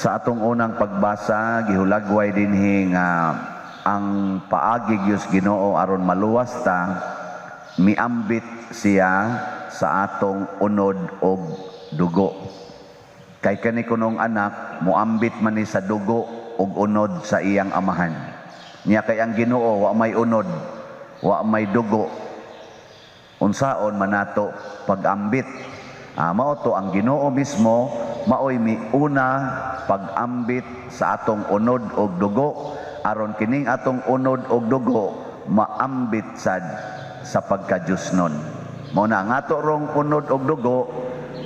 Sa atong unang pagbasa, gihulagway dinhi nga ang paagi Diyos Ginoo aron maluwas ta, miambit siya sa atong unod og dugo. Kay kani kunong anak, muambit man ni sa dugo og unod sa iyang amahan. Niya kay ang Ginoo wa may unod, wa may dugo. Unsaon manato pag-ambit? Mao to ang Ginoo mismo, maoy miuna pag-ambit sa atong unod og dugo aron kining atong unod og dugo maambit sad sa pagka-Diosnon. Mao na nga ato rong unod og dugo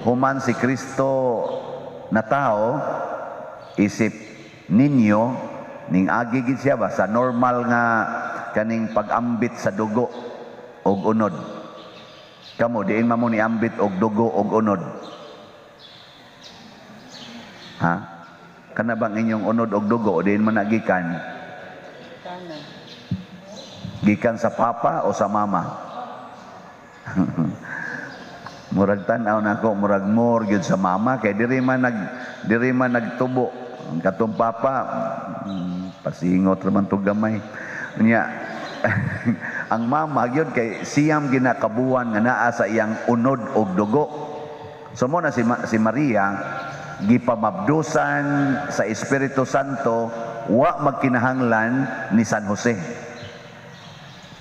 human si Kristo na tao, isip ninyo ning agi gid siya ba sa normal nga kaning pag-ambit sa dugo og unod. Kamo diin man mo ni ambit og dugo og unod. Ha? Kana bang inyong unod og dugo diin man nagikan? Gikan sa papa o sa mama? Murag tan-aw nako, murag more gyud sa mama kay diri man nagtubo. Ang katong papa pasingot ra man to gamay. Nya ang mama gyud kay siyam ginakabuan nga naa sa iyang unod og dugo. So mo na si Maria gipamabdusan sa Espiritu Santo, wa magkinahanglan ni San Jose.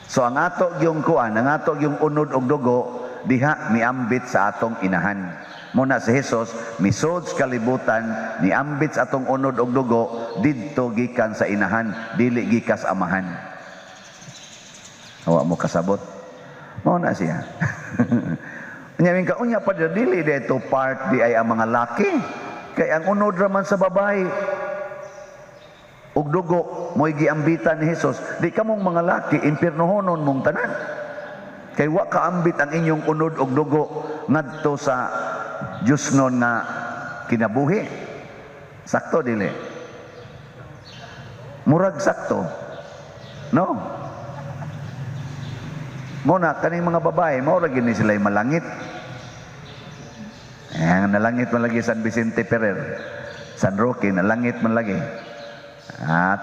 So ang ato yung kuan, ang ato yung unod og dugo diha miambit sa atong inahan. Muna si Jesus misod sa kalibutan niambit sa atong unod og dugo didto gikan sa inahan, dili gikas amahan. Awa mo kasabot. Mao na siya. Unya ka unya pa dili dito part di ay ang mga laki. Kay ang unod raman sa babae ug dugo mo'y giambitan ni Jesus. Di kamong mga laki impiernohonon mong tanan. Kay wa kaambit ang inyong unod og dugo ngadto sa Diosnon nga kinabuhi. Sakto dili? Murag sakto. No? Muna, kaning mga babae, mao ra gini sila malangit. Nalangit man lagi San Vicente Ferrer, San Roque, nalangit man lagi.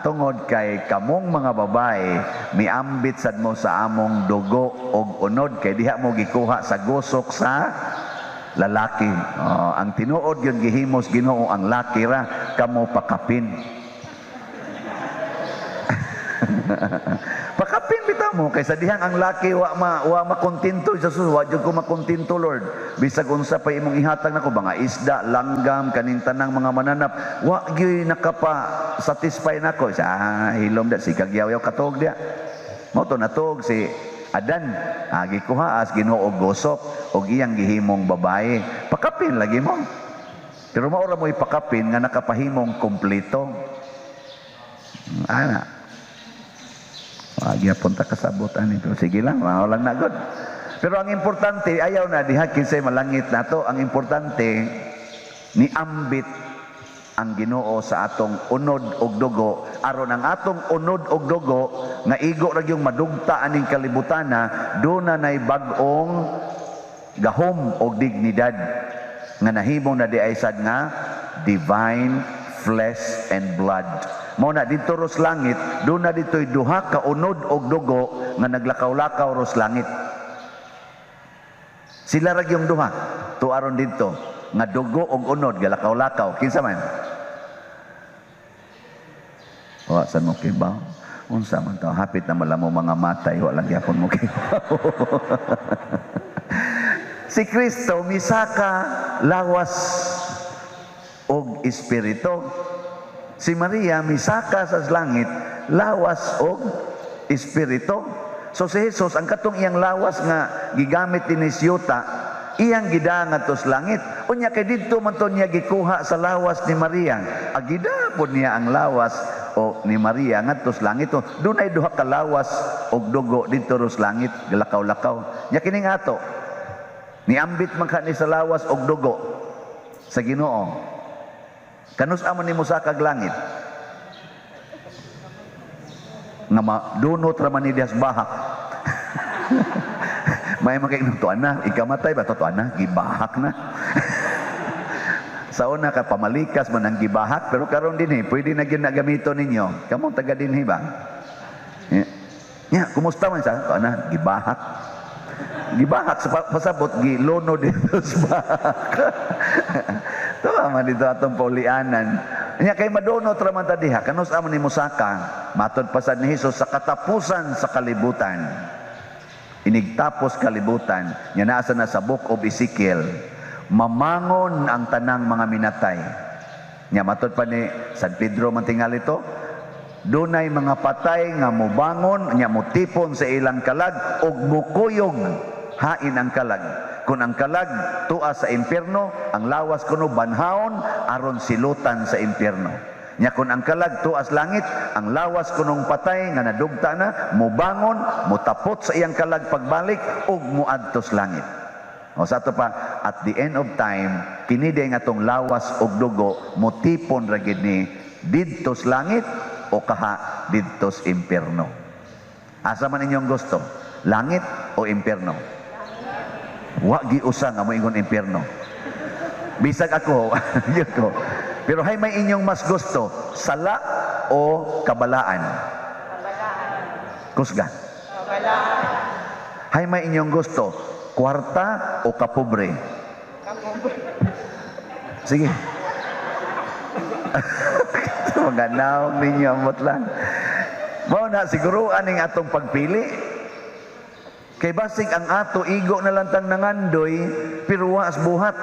Tungod kay kamong mga babae, miambit sad mo sa among dugo og unod, kay diha mo gikuha sa gusok sa lalaki. Ang tinuod yun gihimos Ginoo, ang laki ra, kamo pakapin. Pakapin bitaw mo kaysa dihang ang laki wa makontento sa wa jud ko makontento Lord. Bisag unsa pa imong ihatag nako mga isda, langgam kaning tanang mga mananap, wa gyud nakapa satisfy nako. Hilom da si kagyaw katog dia. Mao to natog si Adan, gikuha as Ginoo og gosok og iyang gihimong babae. Pakapin lagi mo. Pero mao ra mo ipakapin nga nakapahimong kompleto. Ana Agya punta kasabutan ito. Sige lang, walang nagod. Pero ang importante, ayaw na diha kinsay malangit nato. Ang importante, niambit ang Ginoo sa atong unod og dugo. Aron ang atong unod og dugo, nga igo ra yung madugta aning kalibutana, doon na nay bag-ong gahom og dignidad. Nga nahimong na di ay sad nga, divine flesh and blood. Mao na dito ros langit, doon na dito'y duha ka unod og dugo nga naglakaw-lakaw ros langit. Sila ra gyung duha tuaron dito nga dugo og unod galakaw-lakaw. Kinsa man? Wa san mo kibaw? Unsa man to? Hapit na malamo mga matay, wa lang gyapon mo kibaw. Si Kristo misaka lawas og espiritu. Si Maria misaka sa langit lawas og espiritu. So si Jesus ang katong iyang lawas nga gigamit ni Siyota, iyang gidangat tos langit. Unya kay didto man to niya gikuha sa lawas ni Maria. Agida pod niya ang lawas o ni Maria ngadto sa langit. Dunay duha ka lawas og dugo didto ros langit galakaw-lakaw. Nya kini ato niambit man kani sa lawas og dugo sa Ginoo. Kanus amon nimo sa kag langit nga madunot ra man ni dias bahak. May makainom to ana, ikamatay ba to ana, gibahak na. Sa una ka pamalikas man ang gibahak, pero karon dinhi pwede na gyud nagamito ninyo. Kamong taga dinhi ba? Kumusta man sa ana gibahak? Gibahak sa pasabot gilono dito sa bahak. Tuwa man dito atong paulianan. Nya kay madunot ra man ta diha, kanus amon ni Musaka, matud pasad ni Hesus sa katapusan sa kalibutan. Inigtapos kalibutan, nya naa na sa book of Ezekiel, mamangon ang tanang mga minatay. Nya matud pa ni San Pedro man tingali to, dunay mga patay nga mobangon, nya motipon sa ilang kalag ug mukuyog hain ang kalag. Kung ang kalag tuwa sa impyerno, ang lawas kuno banhaon aron silutan sa impyerno. Nya kun ang kalag tuas langit, ang lawas kunong patay nga nadugta na mobangon, motapot sa iyang kalag pagbalik ug muadtos langit. O sa ato pa, at the end of time, kini day nga tong lawas ug dugo motipon ra gid ni didto sa langit o kaha didto sa impyerno. Asa man inyong gusto? Langit o impyerno? Wa giusa nga moingon impyerno. Bisag ako, yun ko. Pero hay may inyong mas gusto, sala o kabalaan? Kabalaan. Kusga? Kabalaan. Hay may inyong gusto, kwarta o kapobre? Kapobre. Sige. Maganaw ninyo amot lang. Mao na siguro aning atong pagpili. Kay basig ang ato igo na lantang nangandoy pero waas buhat.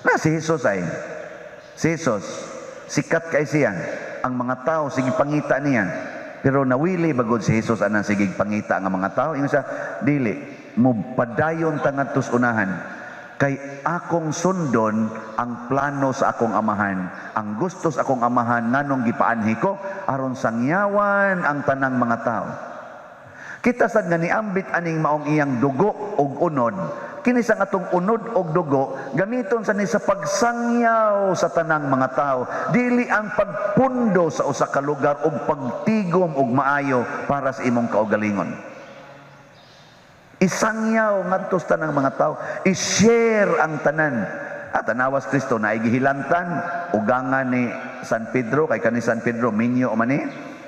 Na si Jesus ay. Si Jesus, sikat kay siya. Ang mga tao sige pangita niya. Pero nawili bagod si Jesus anang sige pangita nga mga tao. Ingon siya, dili mo padayon tangadtos unahan. Kay akong sundon ang plano sa akong amahan. Ang gusto sa akong amahan nganong gipaanhi ko aron sangyawan ang tanang mga tao. Kita sad nga niambit aning maong iyang dugo og unod. Kini sa atong unod og dugo gamiton sa ni sa pagsangyaw sa tanang mga tao, dili ang pagpundo sa usa ka lugar og pagtigom og maayo para sa imong kaugalingon. Isangyaw ngadto sa tanang mga tao, i-share ang tanan. At tanawas Kristo na igihilantan ugangan ni San Pedro, kay kani San Pedro minyo man ni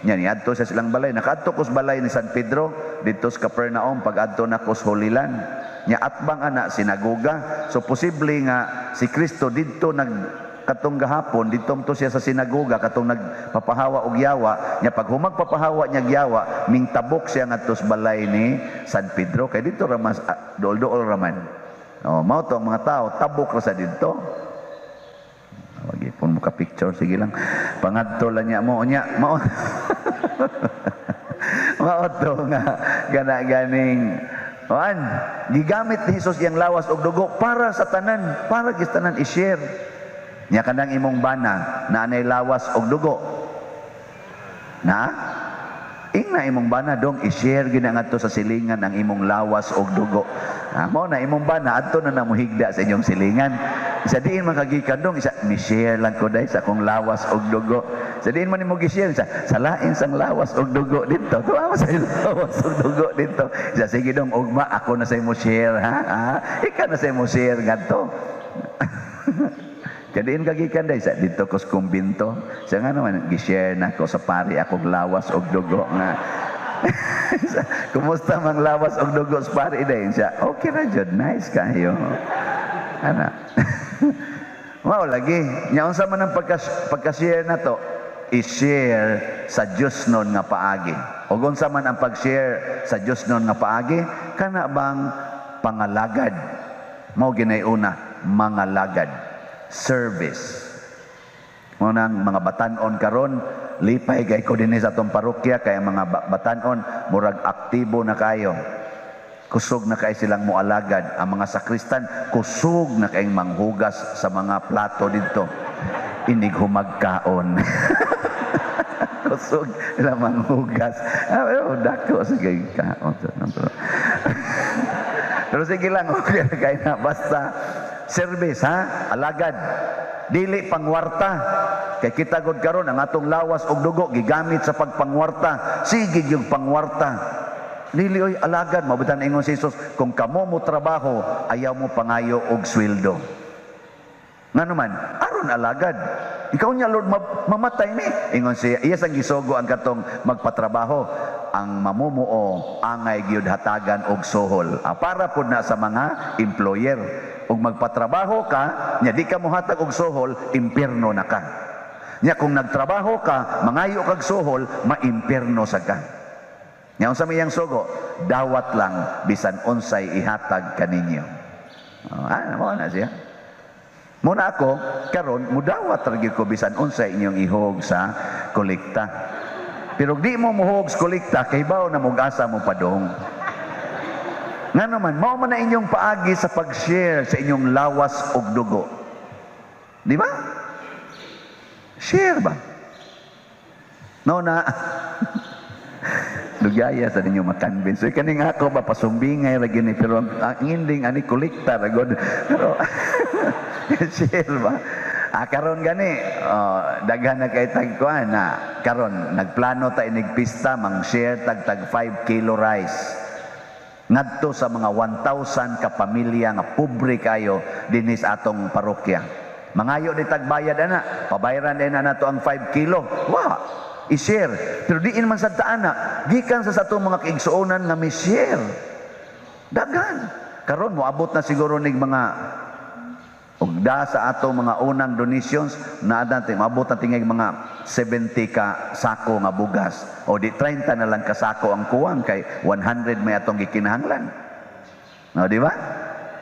nya niadto sa silang balay, nakaadto kos balay ni San Pedro dito sa Capernaum, pag-adto na kos Holy Land. Nya atbang ana sinagoga, so posible nga si Kristo didto katong gahapon didto to siya sa sinagoga katong nagpapahawa og yawa. Nya pag humagpapahawa niya yawa, mingtabok siya ngadto sa balay ni San Pedro, kay dito ra mas dool-dool ra man. Mao to ang mga tao tabok ra sa didto. Wagi pun muka picture, sige lang. Pangadto lang niya mo. Mao to nga gana-ganing. Gigamit ni Jesus yang lawas og dugo para sa tanan, para gis tanan i-share. Nya kanang imong bana na anay lawas og dugo. Na? Ingna imong bana dong i-share gina ngadto sa silingan ang imong lawas og dugo. Mao na imong bana adto na namuhigda sa inyong silingan. Sa diin man kagikan dong isa mi-share lang ko dai sa akong lawas og dugo. Sa diin man nimo gi-share sa lain sang lawas og dugo dito. Tuwa mo sa lawas og dugo dito. Isa sige dong ugma ako na sa imo share ha. Ikaw na sa imo share ngadto. Kadiin kagikan dai sa dito kos kumbinto. Sa nga naman gi-share na ko sa pari akong lawas og dugo nga. Kumusta mang lawas og dugo sa pari dai siya? Okay ra jud, nice kayo. Ana. Mao lagi, nya unsa man ang pagka-share na to? I-share sa Dios non nga paagi. O unsa man ang pag-share sa Dios non nga paagi? Kana bang pangalagad? Mao ginay una, mangalagad. Service. Mo nang mga batan-on karon, lipay kay ko dinhi sa atong parokya kay mga batan-on murag aktibo na kayo. Kusog na kay silang mualagad. Ang mga sakristan, kusog na kayong manghugas sa mga plato dito. Inig humagkaon. Kusog na manghugas. Dako, sige kaon. Pero sige lang, okay na kayo na. Basta, service ha, alagad. Dili pangwarta. Kay kita gud karon ang atong lawas og dugo gigamit sa pagpangwarta. Sige yung pangwarta. Dili oy alagad, mabutan ingon si Jesus, kung kamo mo trabaho, ayaw mo pangayo og sweldo. Nga naman, aron alagad. Ikaw niya, Lord, mamatay ni. Ingon siya, iya sang gisugo ang katong magpatrabaho. Ang mamumuo, angay gyud hatagan og suhol. Para po na sa mga employer. Ug magpatrabaho ka, nya di ka mohatag og suhol, impierno na ka. Nya kung nagtrabaho ka, mangayo kag suhol, maimpierno sa ka. Nya unsa may yang sugo? Dawat lang bisan unsay ihatag kaninyo. Mo na siya. Muna ako, karon mudawat ragi ko bisan unsay inyong ihog sa kolekta. Pero di mo muhog sa kolekta, kay bawo na mug-asa mo padong. Nga naman, mao man na inyong paagi sa pag-share sa inyong lawas og dugo. Di ba? Share ba? No na. Lugaya sa ninyo makonvince. So, kaning ako ba pasumbingay ra gini pero ang ending ani kolekta ra gud. Pero share ba? Karon gani daghan na kay tagkuan na karon nagplano ta inig pista mang share tag 5 kilo rice. Ngadto sa mga 1,000 ka pamilya nga pobre kayo dinis atong parokya. Mangayo di tagbayad ana, pabayaran din na to ang 5 kilo. Wa i-share. Pero diin man sa taana, gikan sa atong mga kaigsuonan nga mi-share. Daghan. Karon moabot na siguro nig mga ugda sa atong mga unang donations na dante moabot na tingay mga 70 ka sako nga bugas. O di 30 na lang ka sako ang kuwang kay 100 may atong gikinahanglan. No, di ba?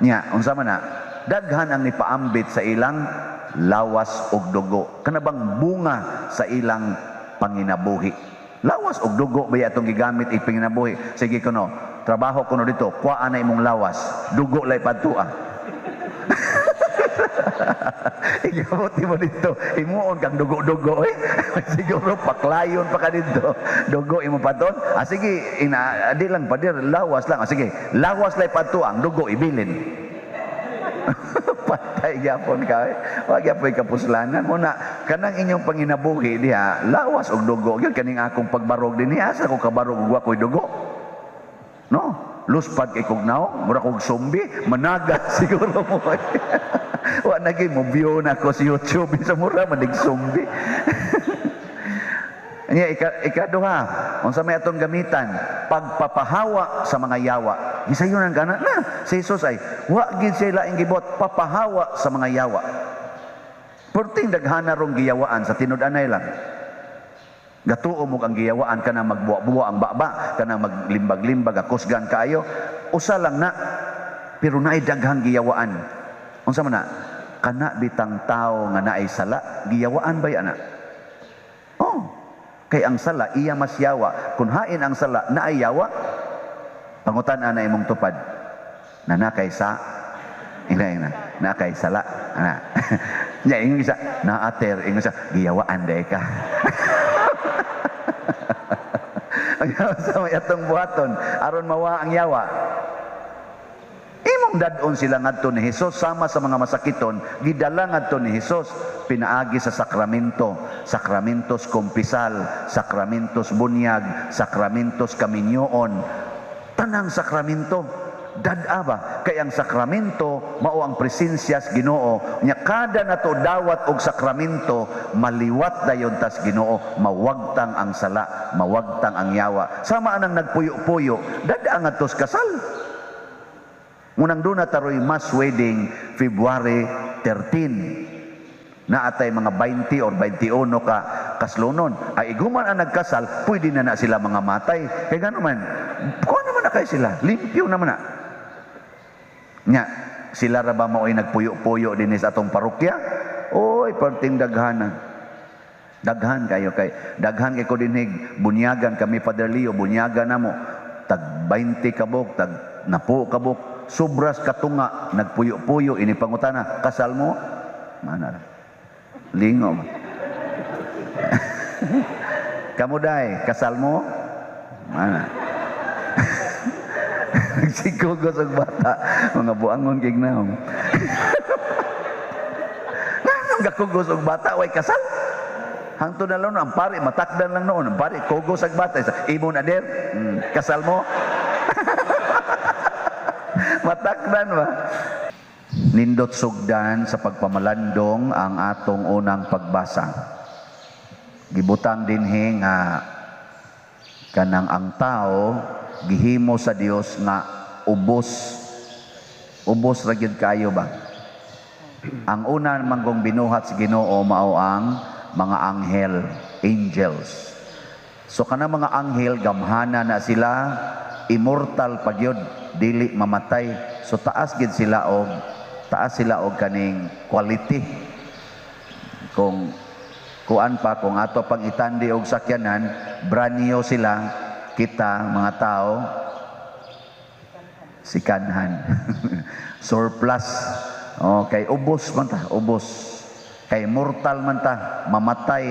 Nya, unsa man na? Daghan ang nipaambit sa ilang lawas og dugo. Kanabang bunga sa ilang panginabuhi. Lawas og dugo ba atong gigamit ipanginabuhi? Sige kuno, trabaho kuno dito, kuhaan na imong lawas, dugo lay padtua. Igabuti mo dito, imuon kang dugo-dugo eh. Siguro paklayon pa ka dito. Dugo imo paton. Sige, di lang pa dir, lawas lang. Sige, lawas lay padtua, ang dugo ibilin. Patay gyapon ka eh. Wag gyapon kapuslanan mo na kanang inyong panginabuhi diha lawas og dugo gyud kaning akong pagbarog dinhi asa ko kabarog og wa koy dugo. No, luspad kay kugnaw, mura kog zombie, managa siguro mo. Wa nagay mo view na ko sa YouTube sa mura manig zombie. Nya ikaduha, unsa may atong gamitan? Pagpapahawa sa mga yawa. Gisayunan kana na si Jesus ay wa gid siya laing gibot papahawa sa mga yawa. Perting daghana rong giyawaan sa tinud-anay lang. Gatuo mo ang giyawaan kana magbuwa-buwa ang baba, kana maglimbag-limbag akusgan kaayo. Usa lang na pero naay daghang giyawaan. Unsa man na? Kana bitang tao nga naay sala, giyawaan bay ana? Oh. Kay ang sala iya masyawa, kun hain ang sala naay yawa. Pangutan-an na imong tupad. Nanakay sa ingay na kay sala ana. Nya ingon isa na ater ingon sa giyawaan day ka. Ayaw sa may atong buhaton aron mawa ang yawa. Imong dadon sila ngadto ni Hesus sama sa mga masakiton, gidala ngadto ni Hesus pinaagi sa sakramento, sakramentos kumpisal, sakramentos bunyag, sakramentos kaminyoon. Tanang sakramento dad-a ba kay ang sakramento mao ang presensya sa Ginoo nya kada nato dawat og sakramento maliwat dayon tas Ginoo mawagtang ang sala mawagtang ang yawa sama anang nagpuyo-puyo dad-a ngadto sa kasal munang duna taroy mass wedding February 13 na atay mga 20 or 21 ka kaslunon ay iguman ang nagkasal pwede na sila mga matay kay ganoman kuha naman na kay sila limpyo naman na nya sila ra ba mao'y nagpuyo-puyo din sa atong parokya oy perting daghan kayo kay daghan kay ko dinig bunyagan kami Father Leo bunyagan namo tag 20 kabok tag 10 kabok sobras katunga nagpuyo-puyo ini pangutana kasal mo mana lingo kamuday kasal mo mana sigugos og bata mga buangon kig naong nganong gakugos og bata way kasal hangtod na lang ang pari matakdan lang noon ang pari kugos og bata imo na der kasal mo matakdan ba Nindot sugdan sa pagpamalandong ang atong unang pagbasa. Gibutang dinhi nga kanang ang tao gihimo sa Dios nga ubos ra gyud kayo ba. Ang una manggong binuhat sa Ginoo mao ang mga anghel, angels. So kana mga anghel gamhana na sila, immortal pa gyud, dili mamatay. So taas sila og kaning quality. Kung kuan pa, kung ato pang itandi og sakyanan, brand new sila, kita mga tao sikanhan. Surplus. Okay, ubos man ta, ubos. Kay mortal man ta, mamatay.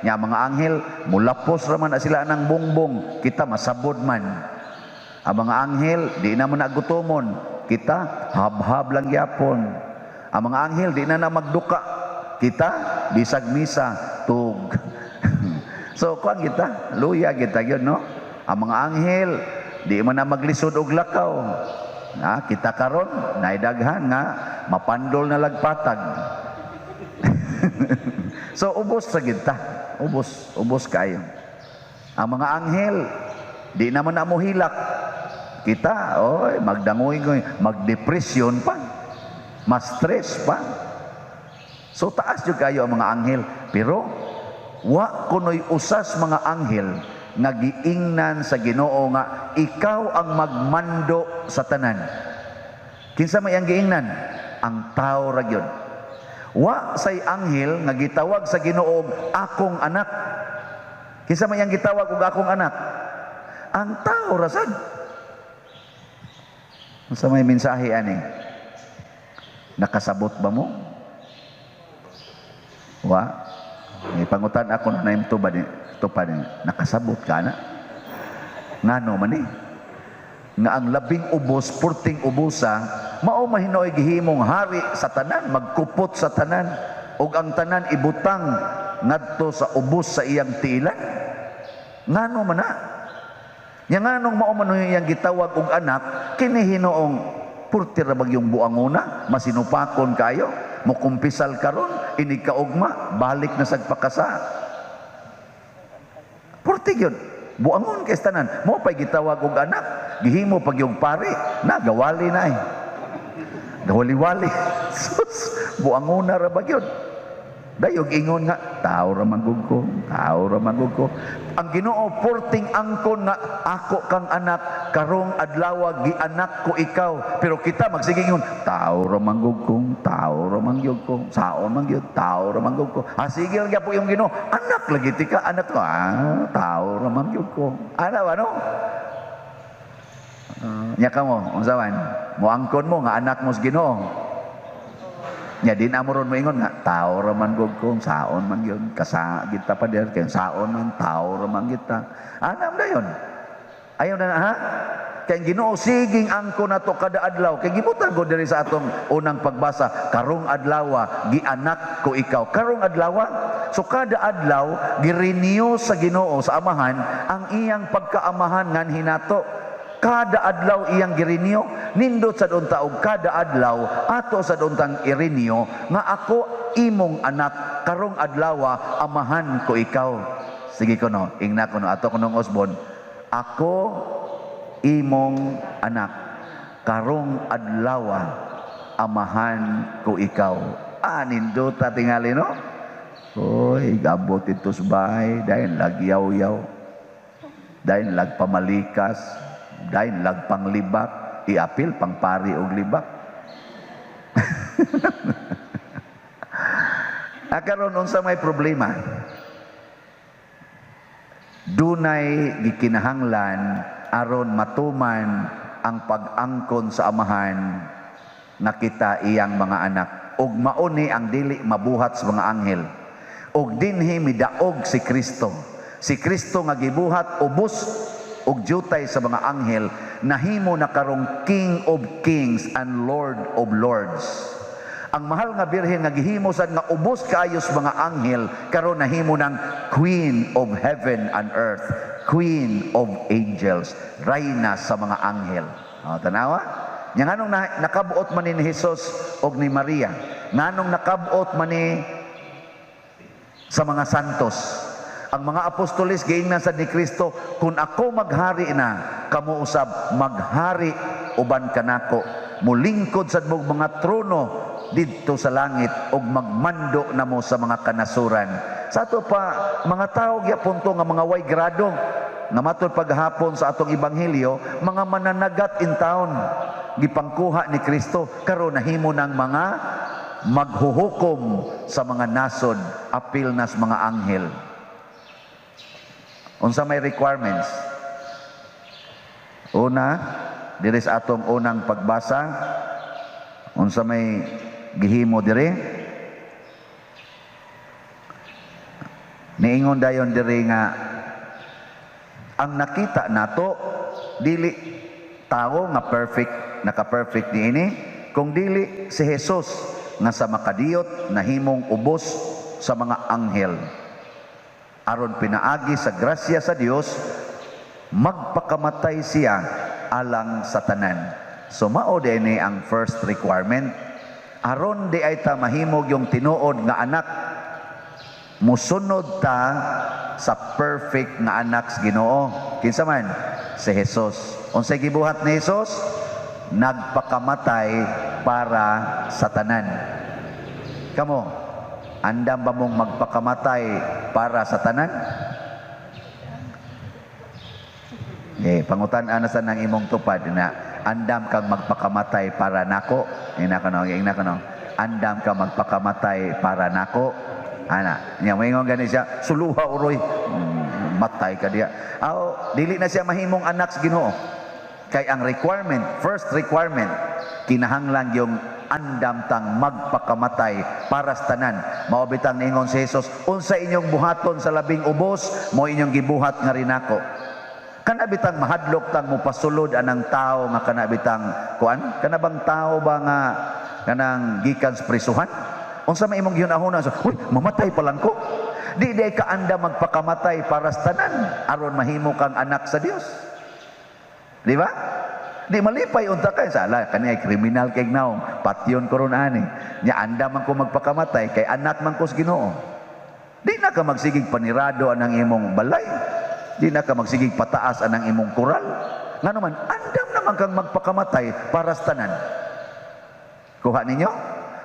Nya mga anghel, mulapos raman na sila ng bongbong, kita masabod man. Ang mga anghel, di na man nagutomon, kita habhab lang yapon. Ang mga anghel, di na magduka, kita bisag misa, tug. So, kuan kita, luya kita yun, no? Ang mga anghel, di man na maglisod og lakaw. Kita karon naidaghan nga mapandol na lagpatag. So ubos sa kita, ubos kayo. Ang mga anghel di naman na mo hilak. Kita magdangoy, magdepresyon pa, ma-stress pa. So taas jud kayo ang mga anghel, pero wa kunoy usas mga anghel nga giingnan sa Ginoo nga ikaw ang magmando sa tanan. Kinsa may ang giingnan? Ang tao ra gyud. Wa say anghel nga gitawag sa Ginoo akong anak. Kinsa may ang gitawag og akong anak? Ang tao ra sad. Unsa may mensahe ani? Nakasabot ba mo? Wa. May pangutan ako na naim tubad nakasabot ka na? Ngano man nga ang labing ubos, purting ubusa, mao mahinoy gihimong hari sa tanan, magkupot sa tanan, ug ang tanan ibutang ngadto sa ubos sa iyang tiilan. Ngano man na? Nya nganong mao man iyang gitawag og anak, kini hinoong purti ra bagyong buanguna, masinupakon kayo, mukumpisal karon, inig kaugma, balik na sagpakasa. Purti yun. Buangon kay tanan. Mo pa'y gitawag og anak. Gihimo pag yung pari. Gawali na eh. Gawali-wali. Sus, buangon na ra ba yun? Dayog ingon nga, tao ra manggugko, tao ra manggugko. Ang Ginoo porting angkon nga ako kang anak, karong adlaw gianak ko ikaw. Pero kita magsigingon, tao ra manggugko, tao ra manggugko, saon man gyud, tao ra manggugko. Sige lang po yung Ginoo, anak lagi tika, anak ko, tao ra manggugko. Ano? Nya kamo, unsawan? Mo angkon mo nga anak mo sa Ginoo. Nya din amoron mo ingon nga tao ra man gud kong saon man yun kasa kita pa der kay saon man tao ra man kita anam dayon ayo na ha kay Ginoo siging angko nato kada adlaw kay gibutang ko diri sa atong unang pagbasa karong adlaw gianak ko ikaw karong adlaw so kada adlaw girenew sa Ginoo sa Amahan ang iyang pagkaamahan ngan hinato. Kada adlaw iyang girenew, nindot sa dunta og kada adlaw ato sa duntang irenew nga ako imong anak karong adlaw amahan ko ikaw. Sige ko no, ingna ko no ato kunong Osbon. Ako imong anak karong adlaw amahan ko ikaw. Nindot ta tingali no. Oy, gabot ito sa bahay dahil lagyaw-yaw. Dahil lagpamalikas. Dahil lagpang libak, iapil pang pari og libak. Karon unsa may problema? Dunay gikinahanglan aron matuman ang pag-angkon sa Amahan nakita iyang mga anak. Og mauni ang dili mabuhat sa mga anghel. Og dinhi midaog si Kristo. Si Kristo nga gibuhat ubos og jutay sa mga anghel nahimo na karong King of Kings and Lord of Lords. Ang mahal nga birhen nga gihimo sad nga ubos kaayos mga anghel karon nahimo ng Queen of Heaven and Earth, Queen of Angels, rayna sa mga anghel. Tanawa, Nya nganong nakabuot man ni Hesus og ni Maria, nganong nakabuot man ni sa mga santos. Ang mga apostoles giingnan sa ni Kristo, kung ako maghari na, kamo usab maghari uban kanako, mulingkod sa mong mga trono didto sa langit ug magmando namo sa mga kanasuran. Sa ato pa mga tao gyapon nga mga way grado nga matud paghapon sa atong ebanghelyo, mga mananagat in town gipangkuha ni Kristo karon nahimo ng mga maghuhukom sa mga nasod, apil nas mga anghel. Unsa may requirements? Una, diri sa atong unang pagbasa, unsa may gihimo diri? Niingon dayon diri nga ang nakita nato dili tao nga perfect, naka-perfect niini, kung dili si Jesus nga sa makadiyot nahimong ubos sa mga anghel. Aron pinaagi sa grasya sa Dios, magpakamatay siya alang sa tanan. So mao dinhi ang first requirement. Aron di ay ta mahimog yung tinuod nga anak, musunod ta sa perfect nga anak sa Ginoo. Kinsa man? Si Jesus. Unsay gibuhat ni Jesus? Nagpakamatay para sa tanan. Kamo, andam ba mong magpakamatay para sa tanan? Pangutan-an na sa nang imong tupad na andam kang magpakamatay para nako. Ina ko no. Andam kang magpakamatay para nako. Ana, nya moingon gani siya, suluha uroy. Matay ka diya. Aw, dili na siya mahimong anak sa Ginoo. Kay ang requirement, first requirement, kinahanglan yung andam tang magpakamatay para sa tanan. Mao bitang niingon si Jesus, unsa inyong buhaton sa labing ubos, mo inyong gibuhat nga rinako. Kana bitang mahadlok tang mopasulod anang tao nga kana bitang kuan, kana bang tao ba nga kanang gikan sa prisuhan? Unsa may imong gihunahuna, so, uy, mamatay pa lang ko. Di ka anda magpakamatay para sa tanan aron mahimo kang anak sa Dios. Di ba? Di malipay unta kay sala kani ay kriminal kay naong patyon koron ani. Nya anda man ko magpakamatay kay anak man ko sa Ginoo. Di na ka magsigig panirado anang imong balay. Di na ka magsigig pataas anang imong kural. Ngano man andam naman kang magpakamatay para sa tanan. Kuha ninyo?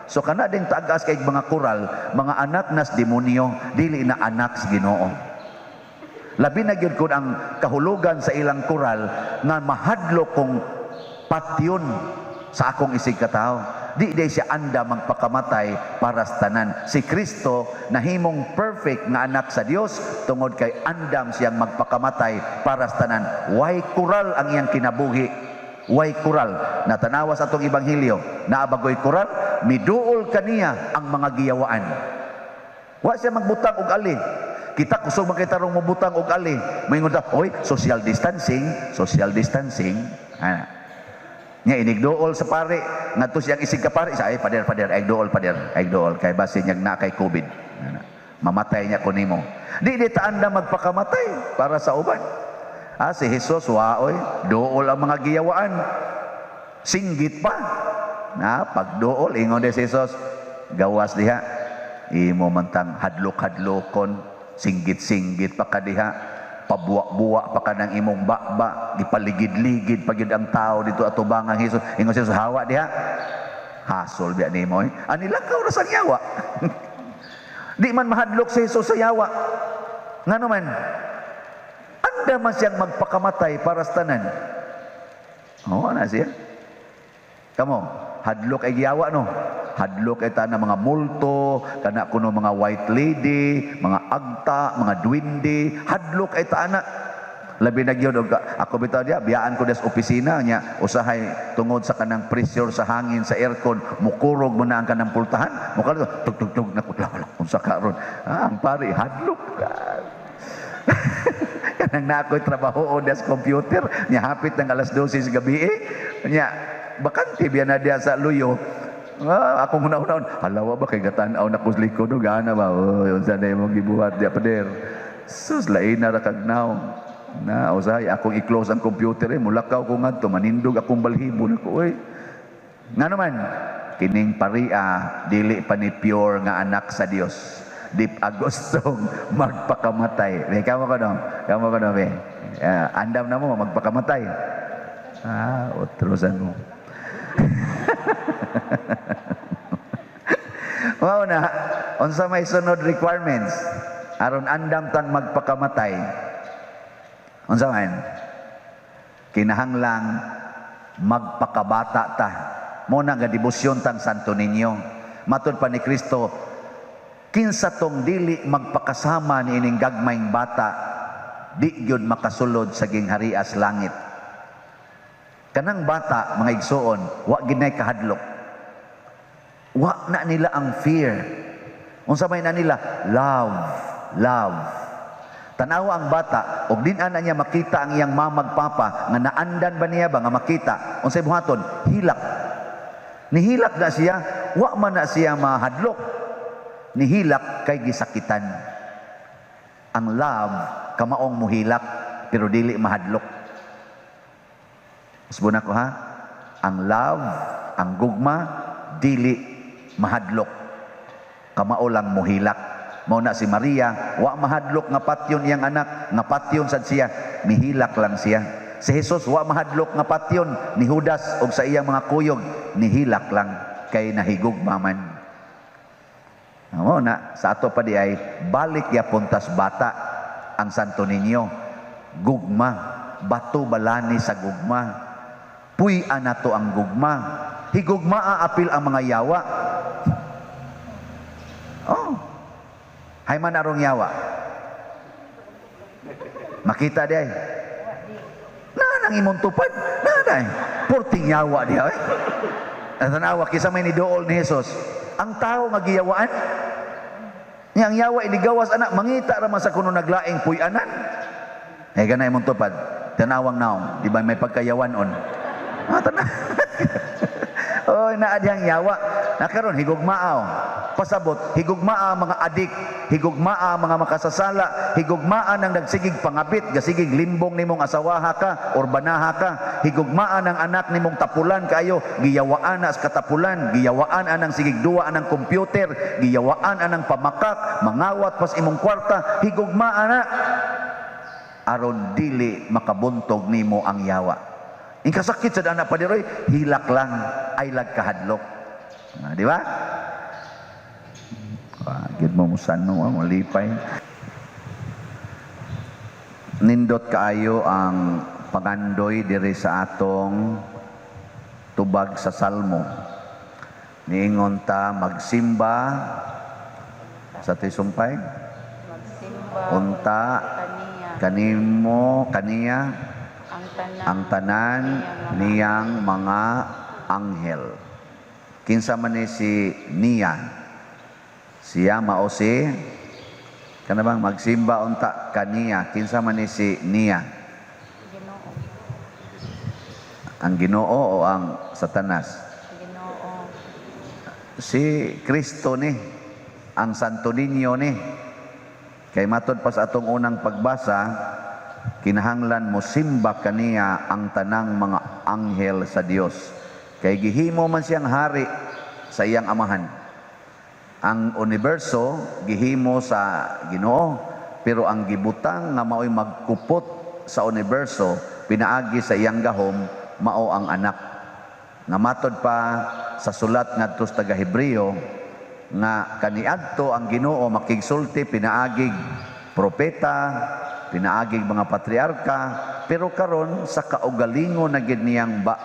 So kana ding tagas kay mga kural, mga anak nas demonyo, dili na anak sa Ginoo. Labi na gyud kun ang kahulugan sa ilang kural nga mahadlok kong patyon sa akong isig katao. Di siya anda magpakamatay para sa tanan. Si Kristo nahimong perfect nga anak sa Dios tungod kay andam siyang magpakamatay para sa tanan. Way kural ang iyang kinabuhi. Way kural. Natanawas atong ebanghelyo, naabagoy kural, miduol kaniya ang mga giyawaan. Wa siya magbutang og ali. Kita kusog makita rong mabutang og ali. Moingon ta, oy, social distancing. Ana. Nya inigduol sa pare, ngadto siyang isig ka pare, sa ay pader, ay duol kay base niya na kay COVID. Ana. Mamatay niya kunimo. Di ta anda magpakamatay para sa uban. Si Jesus, waoy, dool ang mga giyawaan. Singgit pa. Pag dool, ingon de si Jesus, gawas diha. Imo mantang hadlok-hadlokon, singgit-singgit pa ka diha. Pabuwa-buwa pa ka ng imong bakba. Ipaligid-ligid pag yun ang tao dito atubang ang Jesus. Ingon si Jesus, hawa diha. Hasol biya ni mo. Anilakaw na sa yawa. Di man mahadlok si Jesus sa yawa. Nga naman, anda man siyang magpakamatay para sa tanan. Oo, na siya. Kamo, hadlok ay giyawa no. Hadlok ay ta na mga multo, kana kuno mga white lady, mga agta, mga duwende, hadlok ay ta na. Labi na gyud ako bitaw dia, biyaan ko des opisina nya, usahay tungod sa kanang pressure sa hangin sa aircon, mukurog mo na ang kanang pultahan. Mukha tug na kudlawak unsa karon. Ang pare hadlok ka. Kanang nakoy trabaho des computer nya hapit ng alas 12 sa gabi nya bakante biya na dia sa luyo. Akong hunahon halawa ba kay gatan-aw na kus likod no gana ba unsa na imong gibuhat dia pader sus lain na ra kag naw Na usahay akong i-close ang computer mulakaw ko ngadto manindog akong balhibo nako oy. Nga naman kining paria dili pa ni pure nga anak sa Dios. Di agustong magpakamatay. Kamo ko no? Kamo ko no be? Andam na mo magpakamatay. Utrosan mo. Mao na unsa may sunod requirements aron andam tang magpakamatay. Unsa man? Kinahanglang magpakabata ta. Mo na nga debosyon tang Santo Niño. Matud pa ni Kristo, kinsa tong dili magpakasama ni ining gagmayng bata, di gyud makasulod sa gingharias langit. Kanang bata, mga igsoon, wa ginay kahadlok. Wa na nila ang fear. Unsa may na nila? Love. Tanawa ang bata, og din ana niya makita ang iyang mamagpapa nga naandan ba niya ba nga makita? Unsay buhaton? Hilak. Nihilak na siya, wa man na siya mahadlok. Nihilak kay gisakitan. Ang love kamaong muhilak pero dili mahadlok. Usbon ako ha. Ang love, ang gugma dili mahadlok. Kamao lang muhilak. Mao na si Maria, wa mahadlok nga patyon iyang anak, nga patyon sad siya, mihilak lang siya. Si Jesus wa mahadlok nga patyon ni Judas og sa iyang mga kuyog, nihilak lang kay nahigugma man. Mao na sa ato pa di ay balik gyapon tas bata ang Santo Niño. Gugma, bato balani sa gugma. Puy-an nato ang gugma. Higugmaa apil ang mga yawa. Hay man arong yawa. Makita di ay. Nang imong tupad. Nanay. Porting yawa di ay. Tanawa kisa may nidool ni Jesus. Ang tao magiyawaan. Yang yawa inigawas anak mangita ra man sa kuno naglaing puy-anan. Ay ganay imong tupad. Tanawang naong, di ba may pagkayawanon? Oy naa diyang yawa. Nakaron higugmaaw. Pasabot, higugmaa mga adik, higugmaa mga makasasala, higugmaa ng nagsigig pangabit, gasigig limbong nimong asawaha ka, or banaha ka, higugmaa ng anak nimong tapulan kayo, giyawaan na sa katapulan, giyawaan anang sigig duwa anang computer, giyawaan anang pamakak, mangawat pas imong kwarta, higugmaa na, aron dili makabuntog nimo ang yawa. Ingkasakit sa anak padiroy, hilak lang, ay lag kahadlok. Di ba? Gid mo musano ang malipay. Nindot kaayo ang pagandoy diri sa atong tubag sa salmo. Niingon ta magsimba sa tisumpay. Magsimba Unta kanimo kaniya ang tanan niyang mga anghel. Kinsa man ni si niya? Siya mao si kanabang magsimba unta kaniya. Kinsa man ni si niya? Ginoo. Ang Ginoo o ang Satanas? Ginoo. Si Kristo ni, ang Santo Niño ni. Kay matod pa sa atong unang pagbasa, kinahanglan mo simba kaniya ang tanang mga anghel sa Dios. Kay gihimo man siyang hari sa iyang amahan. Ang universo gihimo sa Ginoo, pero ang gibutang nga mao'y magkupot sa universo pinaagi sa iyang gahom mao ang anak. Nga matod pa sa sulat ngadto sa taga-Hebreo nga kaniadto ang Ginoo makigsulti pinaagig propeta, pinaagig mga patriarka, pero karon sa kaugalingon na gid niyang ba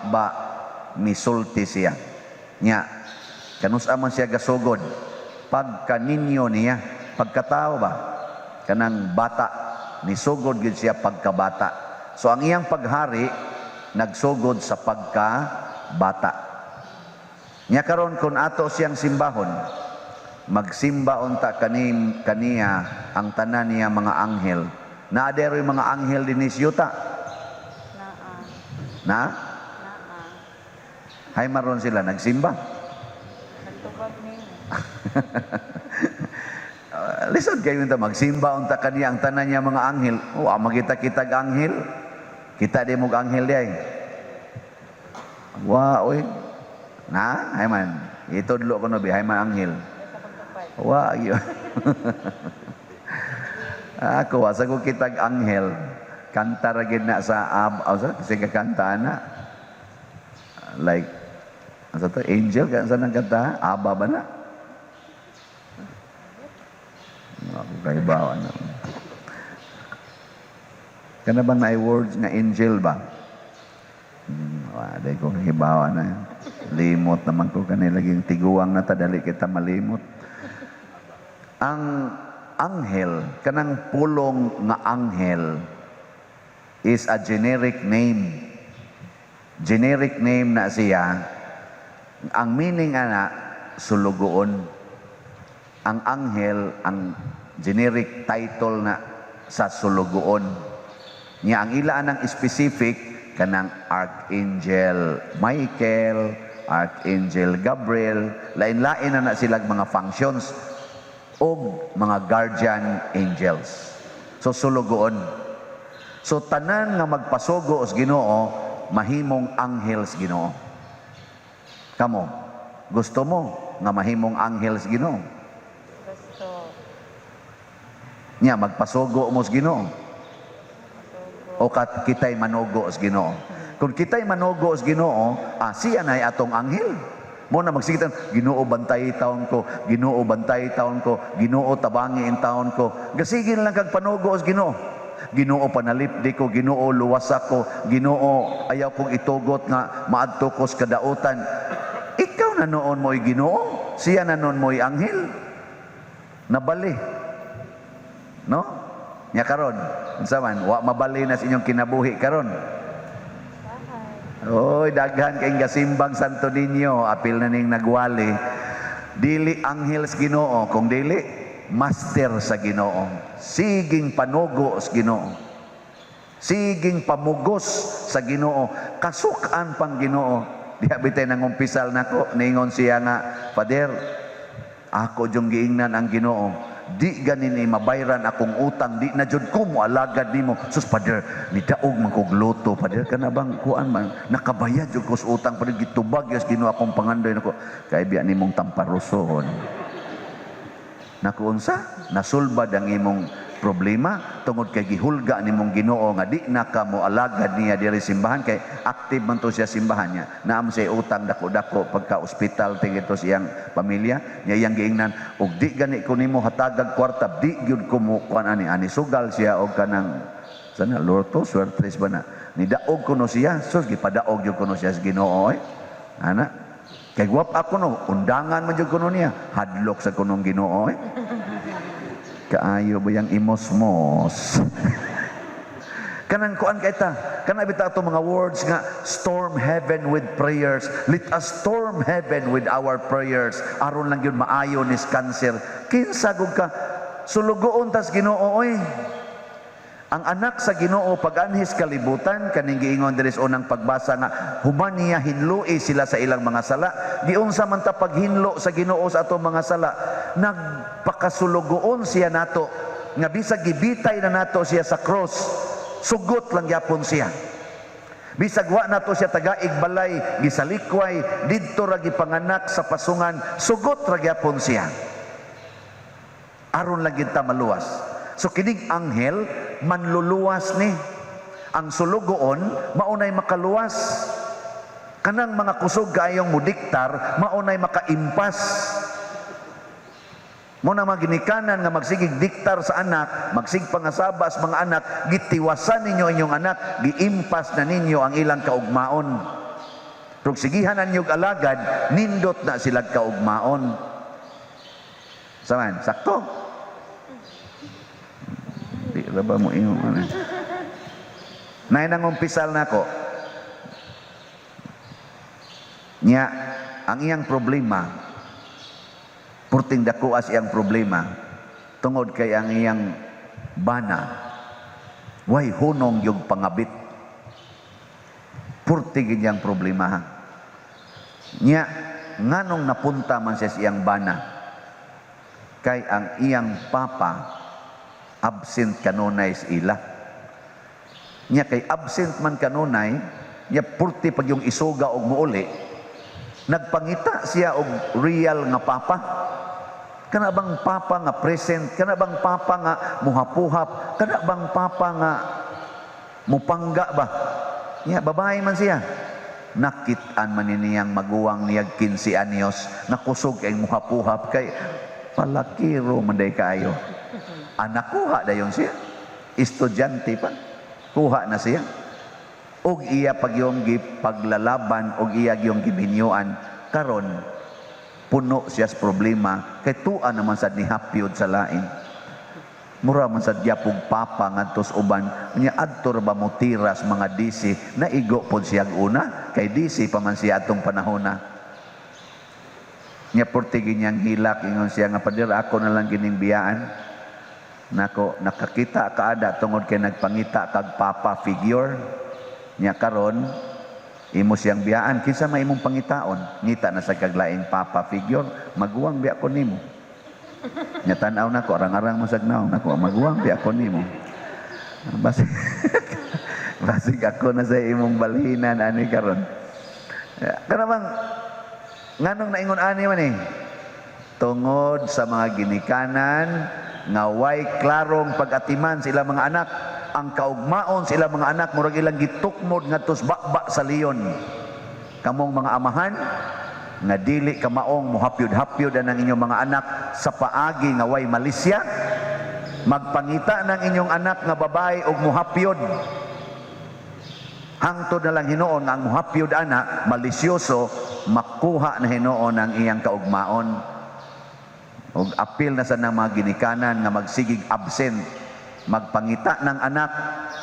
misulti siya. Nya kanus-a man siya gasugod pagka ninyo niya, pagkatao ba? Kanang bata, nisugod gid siya pagkabata. So ang iyang paghari, nagsugod sa pagkabata. Nya karon kun ato siyang simbahon, magsimba unta kaniya ang tanan niya mga anghel. Naa deroy mga anghel dinis yuta. Na? Hay maron sila nagsimba. Lisod kayo unta magsimba unta kaniya ang tanan niya mga anghel. O magita kita anghel. Kita di mo anghel di ay. Wa oy. Na, ay man. Ito dulu ko no bi hay man anghel. Wa yo. Ako asa ko kitag anghel. Kanta ra gid na sa sige kanta na. Like asa to angel kan sa nang kanta? Aba ba na? Ako kay bawa na. Kana bang na words nga angel ba? Wala ko hibawa na. Limot naman ko kanila laging tiguang na tadali kita malimot. Ang anghel, kanang pulong nga anghel is a generic name. Generic name na siya. Ang meaning ana sulugoon. Ang anghel, ang generic title na sa sulugoon. Niya ang ilaan ng specific kanang Archangel Michael, Archangel Gabriel, lain-lain na silang mga functions o mga guardian angels. So sulugoon. So tanan nga magpasugo os Ginoo, mahimong anghels Ginoo. Kamo, gusto mo nga mahimong anghels Ginoo? Gusto. Nya magpasugo mo sa Ginoo. O kita'y manugo sa Ginoo. Kung kita'y manugo sa Ginoo, siya na atong anghel. Mo na magsigitan, Ginoo bantay taon ko, Ginoo bantay taon ko, Ginoo tabangi in taon ko. Gasigin lang kag panugo sa Ginoo. Ginoo panalipdi ko, Ginoo luwas ako, Ginoo ayaw kong itugot nga maadto ko sa kadautan. Ikaw na noon mo'y Ginoo, siya na noon mo'y anghel. Nabali. No? Nya karon, unsa man, wa mabali na sa inyong kinabuhi karon. Oy, daghan kay gasimbang Santo Niño, apil na ning nagwali. Dili anghel sa Ginoo, kung dili master sa Ginoo. Siging panugo sa Ginoo. Siging pamugos sa Ginoo, kasukan pang Ginoo. Diha bitay nang umpisal nako, ningon siya nga, Father, ako jung giingnan ang Ginoo. Di ganin ni mabayran akong utang, di na jud ko mo alagad nimo. Sus Father, ni daog man kog luto Father, kana bang kuan man nakabayad jud ko sa utang Father, gitubag yas Ginoo akong pangandoy nako. Kay biya nimong tamparuson. Naku unsa? Nasulbad ang imong problema tungod kay gihulga nimong Ginoo nga di na ka mo alagad niya diri simbahan, kay active man to siya simbahan niya. Naam siya utang dako-dako pagka ospital tingid to siyang pamilya niya, iyang giingnan og di gani ko nimo hatagag kwarta, di gyud ko mo kuan ani sugal siya og kanang sana lorto suertres ba na ni daog kuno siya, sus gipadaog gyud kuno siya sa Ginoo ana. Kay guwap ako no, undangan man jud kuno niya, hadlok sa kunong Ginoo Kaayo ba yang imosmos? Kanang kuan kay ta, kana bitaw to mga words nga storm heaven with prayers. Let us storm heaven with our prayers. Aron lang gyud maayo ni cancer. Kinsa gud ka sulugoon tas Ginoo oy. Ang anak sa Ginoo pag-anhis kalibutan, kaning giingon diri sa unang pagbasa nga human niya hinloi sila sa ilang mga sala. Giunsa man ta paghinlo sa Ginoo sa atong mga sala, nagpakasulugoon siya nato nga bisag gibitay na nato siya sa cross, sugot lang gyapon siya. Bisag wa nato siya tagaig balay, gisalikway, didto ra gipanganak sa pasungan, sugot ra gyapon siya. Aron lang gid ta maluwas. So kining anghel manluluwas ni. Ang sulugoon maunay makaluwas. Kanang mga kusog kaayong mudiktar maunay makaimpas. Mo na maginikanan nga magsigig diktar sa anak, magsig pangasaba sa mga anak, gitiwasan ninyo inyong anak, giimpas na ninyo ang ilang kaugmaon. Pero sigihan ninyo alagad, nindot na sila kaugmaon. Saman, sakto? Di ba mo iyong ano? Nay nangumpisal na ko. Nya, ang iyang problema, purting dakuas iyang problema, tungod kay ang iyang bana, way hunong yung pangabit. Purting iyang problema. Nya, nganong napunta man siya sa iyang bana? kay ang iyang papa absent kanunay sa ila. Nya kay absent man kanunay, nya purti pag yung isuga og muuli, nagpangita siya og real nga papa. Kana bang papa nga present, kana bang papa nga muhapuhap, kana bang papa nga mupangga ba? Nya babae man siya. Nakit-an man niyang maguwang niyag 15 anyos, nakusog kay muhapuhap kay palakiro man day kaayo. Anak kuha dayon siya. Estudyante pa. Kuha na siya. Og iya pag yung paglalaban, og iya yung gibinyuan, karon puno siya sa problema, kay tuan naman sad ni hapyod sa lain. Mura man sad gyapog papa ngadtos uban, nya adto ra ba mo tiras mga DC, naigo pod siya una, kay DC pa man siya atong panahon na. Nya portigi niyang hilak, ingon siya nga, Pader, ako na lang kining biyaan. Nako, nakakita kaada tungod kay nagpangita kag papa figure. Nya karon imo siyang biyaan, kinsa may imong pangitaon, ngita na sa kaglaing papa figure, maguwang biya ko nimo. Nya tan-aw nako, arang-arang mo sagnaw nako, maguwang biya ko nimo. Basig basig ako na sa imong balhinan ani karon. Kana bang nganong naingon ani man eh, tungod sa mga ginikanan nga way klarong pag-atiman sa ilang mga anak, ang kaugmaon sa ilang mga anak murag ilang gitukmod ngadto bakba sa leon. Kamong mga amahan nga dili ka maong muhapyod-hapyod ang inyong mga anak sa paagi nga way malisya, magpangita ng inyong anak nga babae og muhapyod. Hangtod na lang hinuon nga ang muhapyod ana malisyoso, makuha na hinuon ang iyang kaugmaon. Og apil na sa ng mga ginikanan nga magsigig absent, magpangita ng anak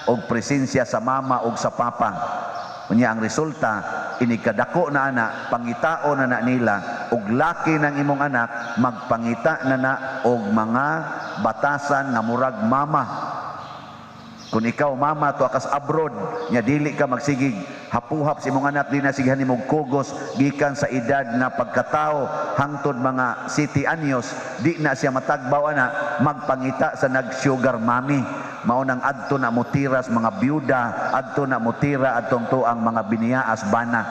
og presensya sa mama og sa papa. Unya ang resulta, inikadako na anak, pangitao na nila, og laki ng imong anak, magpangita na og mga batasan nga murag mama. Kung ikaw mama to akas abroad, nya dili ka magsigig hapuhap sa imong anak, di na sigahan nimong kugos gikan sa edad nga pagkatao hangtod mga 7 anyos, di na siya matagbaw ana, magpangita sa nag-sugar mommy. Mao nang adto na mutiras mga byuda, adto na mutira adtong tuang mga biniyaas bana.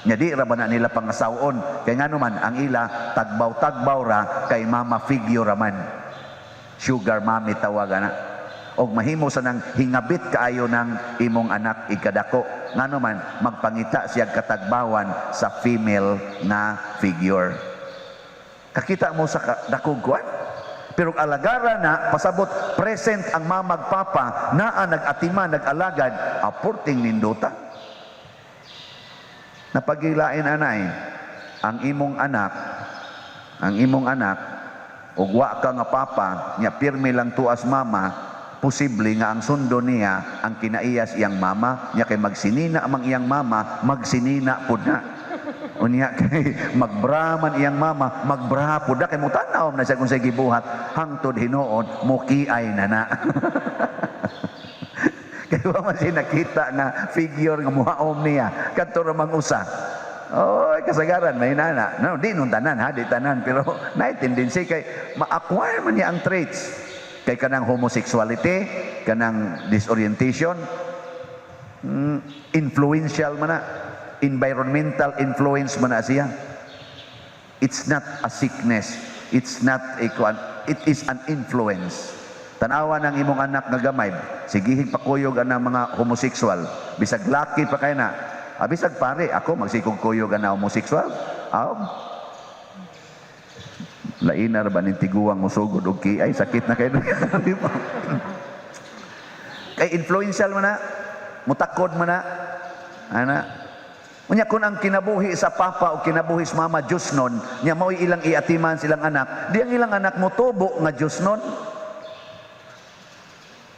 Nya di ra ba na nila pangasawon, kay ngano man ang ila tagbaw-tagbaw ra kay mama figure raman. Sugar mommy tawagan na. Og mahimo sa nang hingabit kaayo ng imong anak ikadako, ngano man magpangita siya katagbawan sa female na figure. Kakita mo sa dakog kuan, pero alagara na pasabot present ang mamag papa naa nag-atima nag-alagad, aporting ninduta. Napagilain anay ang imong anak ug wa ka nga papa nya pirmi lang tuas mama, posible nga ang sundo niya ang kinaiyas iyang mama, nya kay magsinina amang iyang mama, magsinina pud na. Unya kay magbraman iyang mama, magbra pud na, kay mutanaw na siya kung sa gibuhat hangtod hinuon mukiay na. Kay wa man siya nakita nga figure nga muhaom niya kadto ra mang usa. Oy, kasagaran may nana. No, di nun tanan ha, di tanan, pero na tendency kay ma-acquire man niya ang traits. Kay kanang homosexuality, kanang disorientation, influential man na, environmental influence man na siya. It's not a sickness, it's not a, it is an influence. Tanawa ng imong anak nga gamay, sigihig pakuyog ang mga homosexual, bisag laki pa kay na, bisag pare, ako magsikog kuyog ang homosexual, lainar ba ning tiguang musugod og ay sakit na kayo. Kay influential man na, mutakod man na, ana. Unya kun ang kinabuhi sa papa o kinabuhi sa mama Diyos nun, nya mao'y ilang iatiman silang anak, di ang ilang anak mo tubo nga Diyos nun.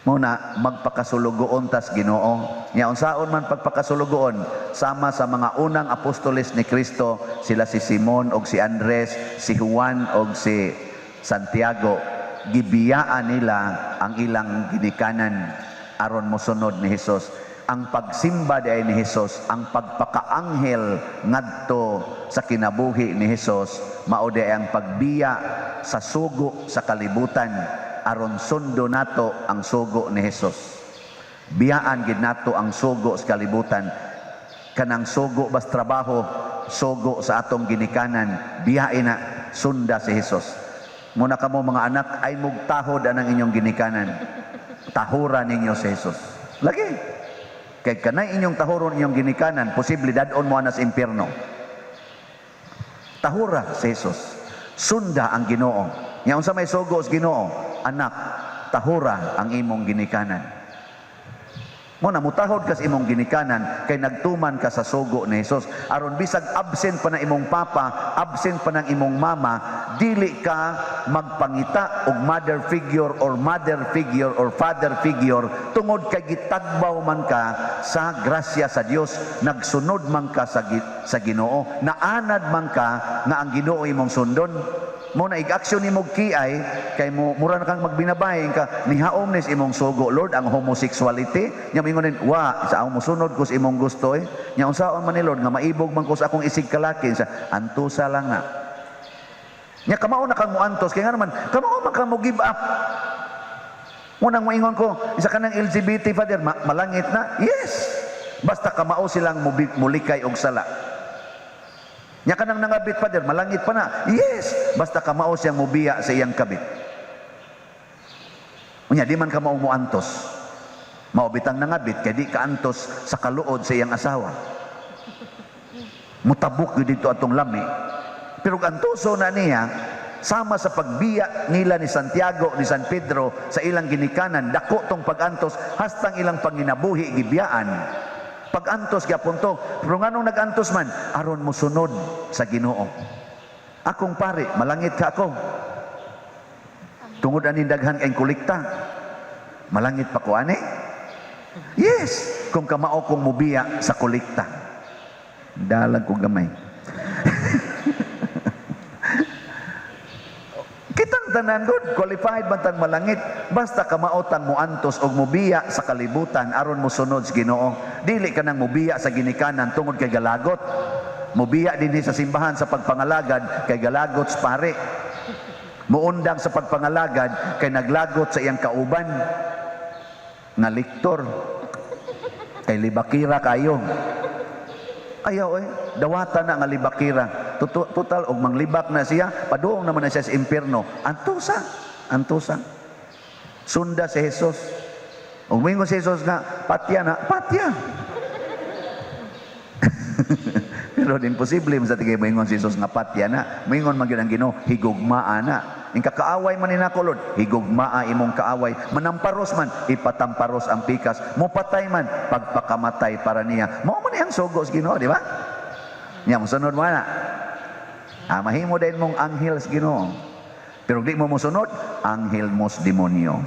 Muna magpakasulugoon tas Ginoo. Nya unsaon man pagpakasulugoon, sama sa mga unang apostoles ni Kristo, sila si Simon og si Andres, si Juan og si Santiago, gibiyaan nila ang ilang ginikanan aron mosunod ni Hesus. ang pagsimba di ay ni Hesus, ang pagpakaanghel ngadto sa kinabuhi ni Hesus, mao di ay ang pagbiya sa sugo sa kalibutan aron sundo nato ang sugo ni Hesus. Biyaan gid nato ang sugo sa kalibutan. Kanang sugo bas trabaho, sugo sa atong ginikanan, biyain na sunda si Hesus. Muna kamo mga anak ay mugtahod anang inyong ginikanan. Tahura ninyo si Hesus. Lagi. Kay kanay inyong tahuron inyong ginikanan, posible dadon mo na sa impyerno. Tahura si Hesus. Sunda ang Ginoo. Nya unsa may sugo sa Ginoo? Anak, tahura ang imong ginikanan. Mo na mutahod ka sa imong ginikanan kay nagtuman ka sa sugo ni Hesus. Aron bisag absent pa na imong papa, absent pa ng imong mama, dili ka magpangita og mother figure or father figure tungod kay gitagbaw man ka sa grasya sa Dios, nagsunod man ka sa Ginoo, naanad man ka nga ang Ginoo imong sundon. Mo na ig-aksyon nimo kiay kay mura na kang magbinabahin ka nihaom nis imong sugo Lord ang homosexuality nya mingonin wa sa akong mosunod ko sa imong gusto nya unsaon man ni Lord nga maibog man ko sa akong isig kalaki sa antusa lang na nya kamao na kang muantos kay nga naman kamao man ka mo give up. Munang moingon ko isa kanang LGBT father malangit na yes basta kamao silang mulikay og sala. Nya kanang nangabit father malangit pa na yes basta kamao siyang mubiya sa iyang kabit. Unya di man kamao mo antos mao bitang nangabit kay di ka antos sa kaluod sa iyang asawa. Mutabok gyud dito atong lami pero antoso na niya sama sa pagbiya nila ni Santiago ni San Pedro sa ilang ginikanan dako tong pagantos hastang ilang panginabuhi gibiyaan. Pag-antos gyapon to, pero nganong nag-antos man aron mo sunod sa Ginoo. Akong pare, malangit ka ako. Tungod ani daghan kay kolekta. Malangit pa ko ani? Yes, kung kamao kong mubiya sa kolekta. Dalag ko gamay. Kitang tanan good, qualified man tang malangit basta kamaotang mo antos og mubiya sa kalibutan aron mo sunod sa Ginoo. Dili ka nang mubiya sa ginikanan tungod kay galagot. Mubiya dinhi sa simbahan sa pagpangalagad kay galagot sa pare. Muundang sa pagpangalagad kay naglagot sa iyang kauban nga liktor. Kay libakira kayo. Ayaw dawata na nga libakira. Total og manglibak na siya, paduong naman na siya sa impyerno. Antusa. Sunda si Hesus. Ug mingon si Hesus nga patya na, patya. Pero din posible sa tigay mingon si Hesus nga patya na. Mingon man gyud ang Ginoo, higugmaa na. Ing kakaaway man ni nako Lord, higugmaa imong kaaway. Manamparos man, ipatamparos ang pikas. Mopatay man, pagpakamatay para niya. Mao man ang sugo sa Ginoo, di ba? Nya mosunod mo na. Mahimo din mong anghel sa Ginoo. Pero di mo mosunod, anghel mos demonyo.